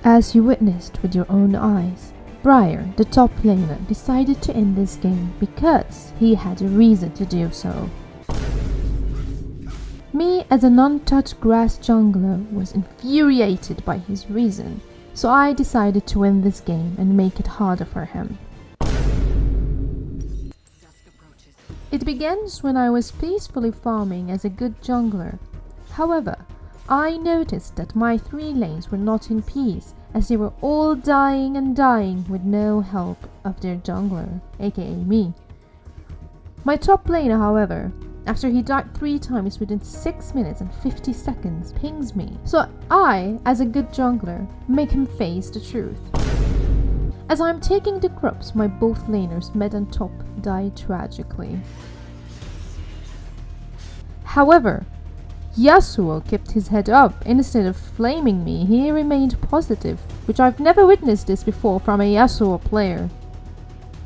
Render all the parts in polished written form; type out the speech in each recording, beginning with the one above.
As you witnessed with your own eyes, Briar, the top laner, decided to end this game because he had a reason to do so. Me, as a non-touch grass jungler, was infuriated by his reason, so I decided to win this game and make it harder for him. It begins when I was peacefully farming as a good jungler. However, I noticed that my 3 lanes were not in peace, as they were all dying and dying with no help of their jungler, aka me. My top laner, however, after he died 3 times within 6 minutes and 50 seconds, pings me. So I, as a good jungler, make him face the truth. As I'm taking the crops, my both laners, mid and top, die tragically. However, Yasuo kept his head up. Instead of flaming me, he remained positive, which I've never witnessed this before from a Yasuo player.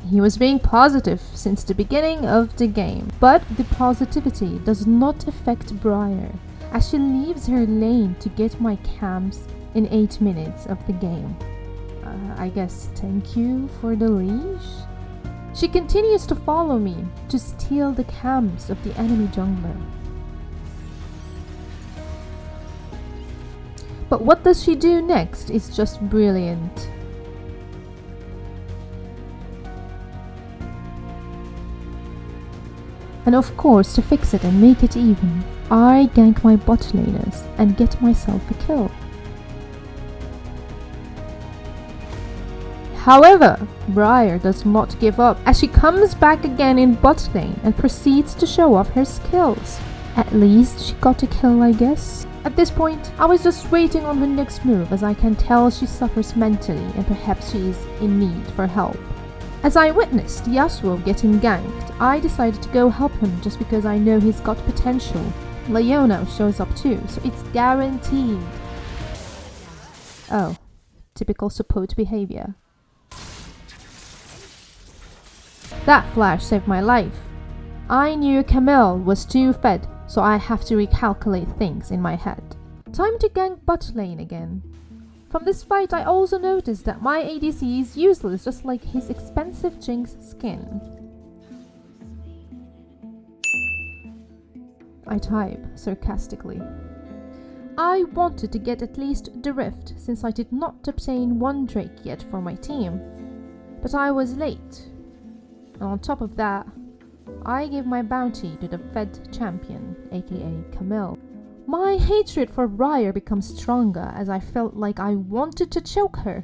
He was being positive since the beginning of the game, but the positivity does not affect Briar, as she leaves her lane to get my camps in 8 minutes of the game. I guess thank you for the leash? She continues to follow me to steal the camps of the enemy jungler. But what does she do next is just brilliant. And of course, to fix it and make it even, I gank my bot laners and get myself a kill. However, Briar does not give up, as she comes back again in bot lane and proceeds to show off her skills. At least she got a kill, I guess. At this point, I was just waiting on her next move, as I can tell she suffers mentally and perhaps she is in need for help. As I witnessed Yasuo getting ganked, I decided to go help him just because I know he's got potential. LEONA shows up too, so it's guaranteed. Oh, typical support behavior. That flash saved my life. I knew CAMILLE was too fed, so I have to recalculate things in my head. Time to gank bot lane again. From this fight, I also noticed that my ADC is useless, just like his expensive JINX skin. I type sarcastically. I wanted to get at least the rift, since I did not obtain 1 Drake yet for my team. But I was late. And on top of that, I gave my bounty to the fed champion, aka CAMILLE. My hatred for Briar becomes stronger as I felt like I wanted to choke her.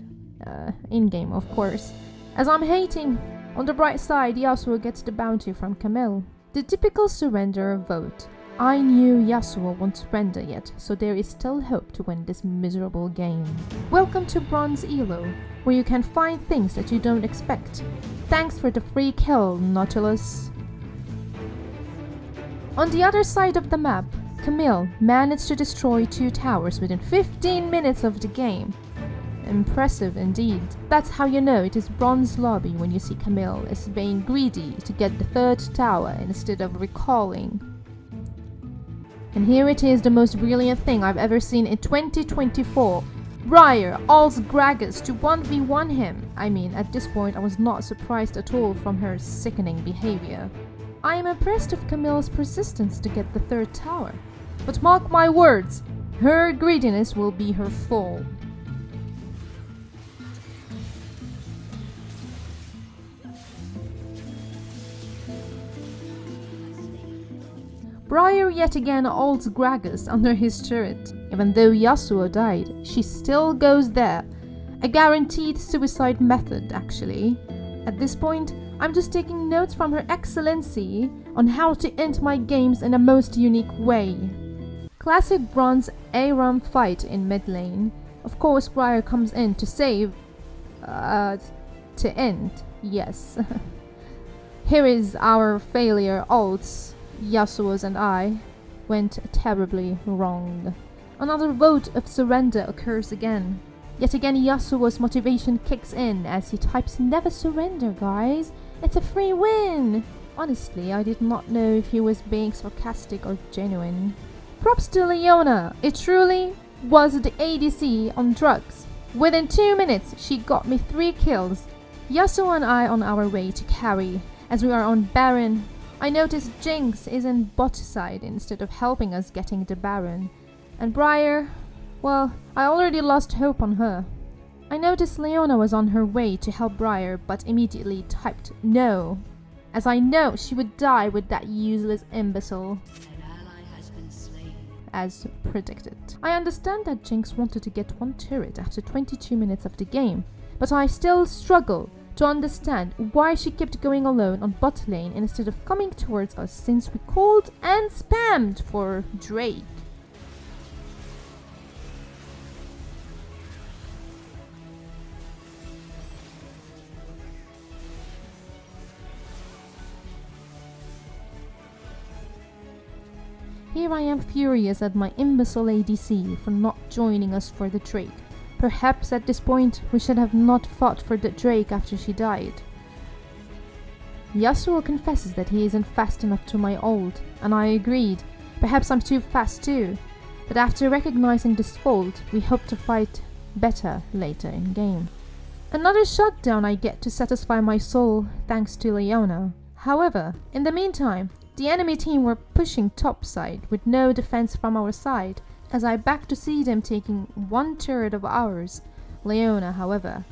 In-game, of course. As I'm hating, on the bright side, Yasuo gets the bounty from CAMILLE. The typical surrender vote. I knew Yasuo won't surrender yet, so there is still hope to win this miserable game. Welcome to Bronze Elo, where you can find things that you don't expect. Thanks for the free kill, Nautilus. On the other side of the map, CAMILLE managed to destroy 2 towers within 15 minutes of the game. Impressive indeed. That's how you know it is Bronze Lobby when you see CAMILLE as being greedy to get the 3rd tower instead of recalling. And here it is, the most brilliant thing I've ever seen in 2024. Briar ults Gragas to 1v1 him. I mean, at this point I was not surprised at all from her sickening behavior. I am impressed of CAMILLE's persistence to get the 3rd tower. But mark my words, her greediness will be her fall. Briar yet again ults Gragas under his turret. Even though Yasuo died, she still goes there. A guaranteed suicide method, actually. At this point, I'm just taking notes from Her Excellency on how to end my games in a most unique way. Classic bronze ARAM fight in mid lane. Of course, Briar comes in to save. To end, yes. Here is our failure ults. Yasuo's and I went terribly wrong. Another vote of surrender occurs again. Yet again, Yasuo's motivation kicks in as he types never surrender, guys. It's a free win. Honestly, I did not know if he was being sarcastic or genuine. Props to LEONA. It truly was the ADC on drugs. Within 2 minutes, she got me 3 kills. Yasuo and I on our way to carry. As we are on Baron, I noticed JINX is in bot side instead of helping us getting the Baron. And BRIAR, well, I already lost hope on her. I noticed LEONA was on her way to help BRIAR, but immediately typed no, as I know she would die with that useless imbecile. As predicted. I understand that JINX wanted to get 1 turret after 22 minutes of the game, but I still struggle to understand why she kept going alone on bot lane instead of coming towards us, since we called and spammed for Drake. Here I am furious at my imbecile ADC for not joining us for the Drake. Perhaps at this point we should have not fought for the Drake after she died. Yasuo confesses that he isn't fast enough to my ult, and I agreed. Perhaps I'm too fast too. But after recognizing this fault, we hope to fight better later in game. Another shutdown I get to satisfy my soul thanks to LEONA. However, in the meantime, the enemy team were pushing topside with no defense from our side, as I back to see them taking 1 turret of ours. LEONA, however,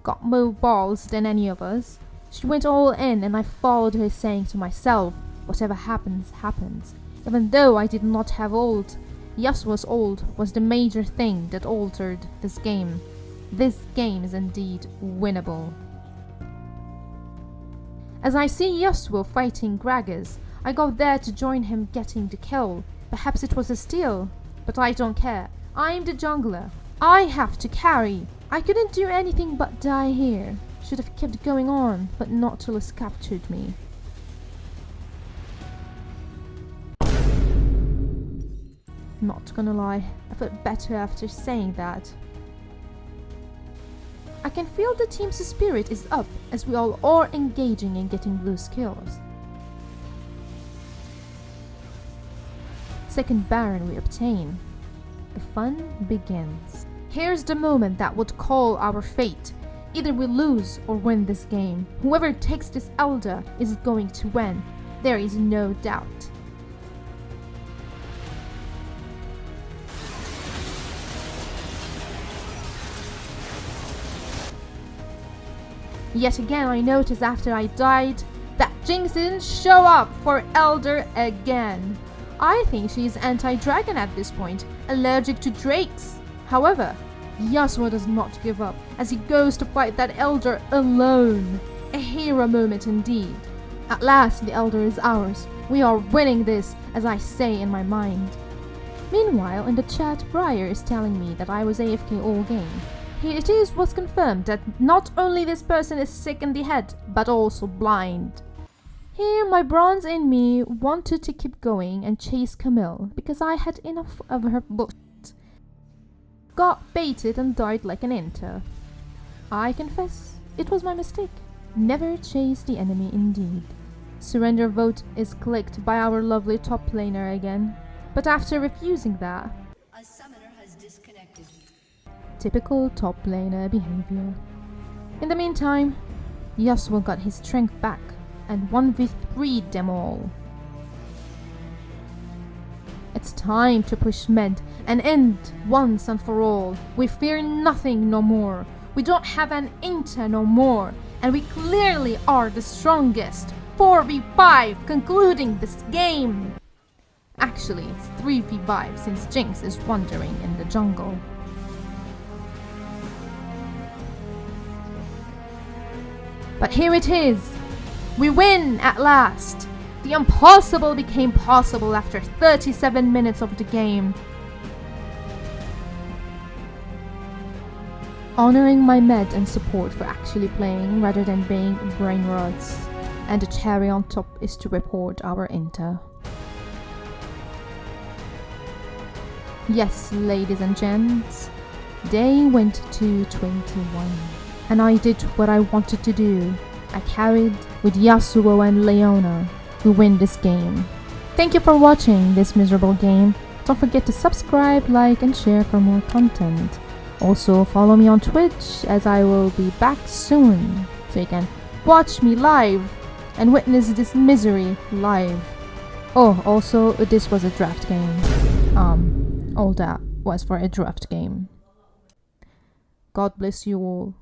got more balls than any of us. She went all in and I followed her, saying to myself, whatever happens, happens. Even though I did not have ult, Yasuo's ult was the major thing that altered this game. This game is indeed winnable. As I see Yasuo fighting Gragas, I go there to join him getting the kill. Perhaps it was a steal, but I don't care. I'm the jungler. I have to carry. I couldn't do anything but die here. Should have kept going on, but Nautilus captured me. Not gonna lie, I felt better after saying that. I can feel the team's spirit is up as we all are engaging in getting loose kills. Second Baron we obtain. The fun begins. Here's the moment that would call our fate. Either we lose or win this game. Whoever takes this Elder is going to win. There is no doubt. Yet again I noticed after I died that JINX didn't show up for Elder again. I think she is anti-dragon at this point, allergic to drakes. However, Yasuo does not give up as he goes to fight that Elder alone. A hero moment indeed. At last the Elder is ours. We are winning this, as I say in my mind. Meanwhile, in the chat, BRIAR is telling me that I was AFK all game. It was confirmed that not only this person is sick in the head, but also blind. Here my bronze in me wanted to keep going and chase CAMILLE because I had enough of her bullshit. Got baited and died like an inter. I confess, it was my mistake. Never chase the enemy indeed. Surrender vote is clicked by our lovely top laner again, but after refusing that, a summoner has disconnected. Typical top laner behavior. In the meantime, Yasuo got his strength back and 1v3'd them all. It's time to push mid and end once and for all. We fear nothing no more. We don't have an inter no more, and we clearly are the strongest. 4v5 concluding this game. Actually, it's 3v5 since JINX is wandering in the jungle. But here it is. We win at last. The impossible became possible after 37 minutes of the game. Honoring my med and support for actually playing rather than being brain rods. And the cherry on top is to report our inter. Yes, ladies and gents, day went to 21. And I did what I wanted to do. I carried with Yasuo and LEONA who win this game. Thank you for watching this miserable game. Don't forget to subscribe, like and share for more content. Also follow me on Twitch, as I will be back soon, so you can watch me live and witness this misery live. Oh, also this was a draft game. All that was for a draft game. God bless you all.